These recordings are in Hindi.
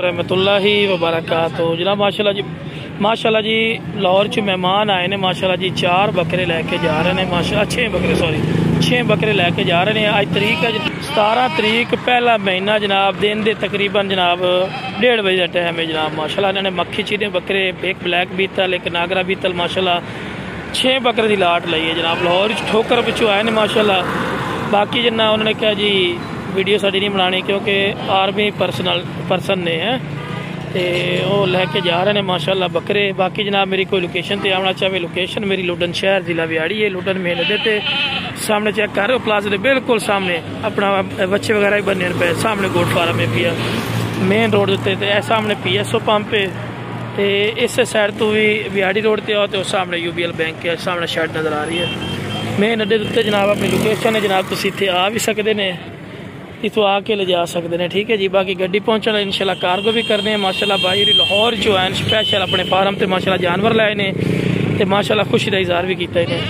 रहमतुल्लाहि व बरकातहू। जनाब माशाल्लाह जी लाहौर च मेहमान आए ने माशाल्लाह जी 4 बकरे लैके जा रहे हैं माशाल्लाह 6 बकरे लैके जा रहे हैं। आज तरीक है 17 तरीक पहला महीना जनाब दिन दे तकरीबन जनाब 1:30 बजे का टाइम है जनाब। माशाल्लाह इन्होंने मक्खी चीने बकरे एक ब्लैक बीतल एक नागरा बीतल माशाल्लाह 6 बकरे की लाट लाई है जनाब। लाहौर ठोकर पिछू आए ने माशाल्लाह। बाकी जिन्ना उन्होंने कहा जी वीडियो साड़ी नहीं बनानी क्योंकि आर्मी पर्सन ने है तो वो लैके जा रहे हैं माशाल्लाह बकरे। बाकी जनाब मेरी कोई लोकेशन पर आना चाहे लोकेशन मेरी लुडन शहर जिला बिहाड़ी है। लुडन मेन अड्डे सामने चेक कर प्लाजा के बिल्कुल सामने अपना बच्चे वगैरह भी बने पे सामने गोट फार्म है पिया मेन रोड उत्ते सामने PSO पंप है तो इस साइड तो भी बिहाड़ी रोड पर आओ तो सामने UBL बैंक है सामने शैड नज़र आ रही है मेन अड्डे उत्ते जनाब अपनी लोकेशन है जनाब तुम इतने आ भी सकते हैं इतों आके ले जा सकते हैं। ठीक है जी। बाकी गड्डी पहुंचना इंशाल्लाह कार्गो भी करने माशाल्लाह भाई लाहौर जो है स्पैशल अपने फार्म से माशाल्लाह जानवर लाए ने तो माशाल्लाह खुशी का इजहार भी किया इन्हें।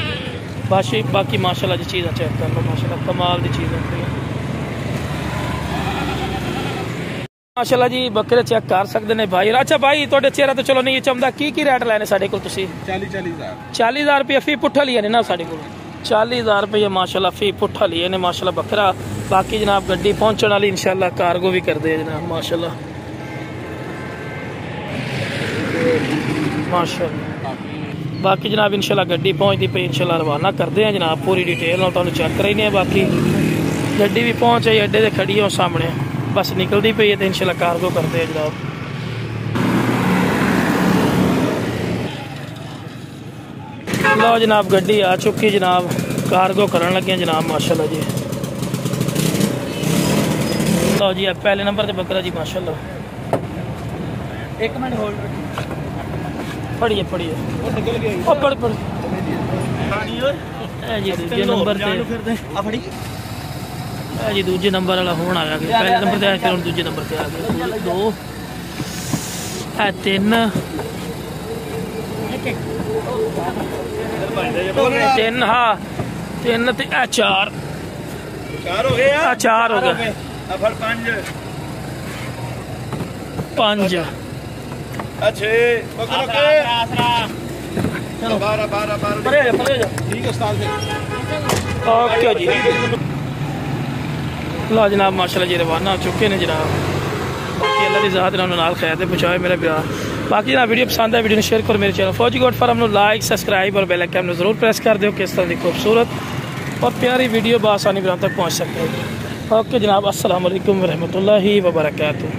बाकी माशाल्लाह जी चीज़ चेक कर लो माशाल्लाह कमाल की चीज़ है माशाल्लाह जी बकरे चेक कर सकते हैं भाई। अच्छा भाई थोड़े चेहरा तो चलो नहीं चमदा की रेट लाने साढ़े को 40,000 रुपये फी पुट्ठा लिया ने ना साढ़े को 40,000 रुपये माशाल्लाह फी पुट्ठा लिए ने माशाल्लाह बकरा। बाकी जनाब गड्डी पहुंचने वाली इंशाल्लाह कार्गो भी कर दे जनाब माशाल्लाह माशाल्लाह। बाकी जनाब इंशाल्लाह गड्डी पहुंचती पई इंशाल्लाह रवाना करते हैं जनाब पूरी डिटेल तुहानू चेक कराइने। बाकी गड्डी भी पहुंच आई अड्डे ते खड़ी है सामने बस निकलती पई है तो इंशाल्लाह कार्गो करते हैं जनाब। लो जनाब गड्डी आ चुकी जनाब कार्गो करन लगे जनाब माशाल्लाह जी। लो जी पहले नंबर से बकरा जी माशाल्लाह। एक मिनट होल्ड पढ़िए पढ़ जी दूजे नंबर जी दूजे नंबर वाला फोन आ गया पहले नंबर से आया फिर हम दूजे नंबर पे आ गए 2 3 3 हाँ 3 4 हो गया 4 हो गया 5 ओके जी। लो जनाब माशाल्लाह जी रवाना हो चुके हैं जनाब। बाकी अल्लाह की ज़ात नाल खैर दे पहुँचाए मेरा प्यार। बाकी जनाब वीडियो पसंद है वीडियो ने शेयर करो मेरे चैनल फौजी गोट फार्म लाइक सब्सक्राइब और बेल आइकन जरूर प्रेस कर दो किस तरह की खूबसूरत और प्यारी वीडियो बआसानी तक पहुँच सकते हैं। ओके जनाब अस्सलाम वालेकुम रहमतुल्लाहि व बरकातहू।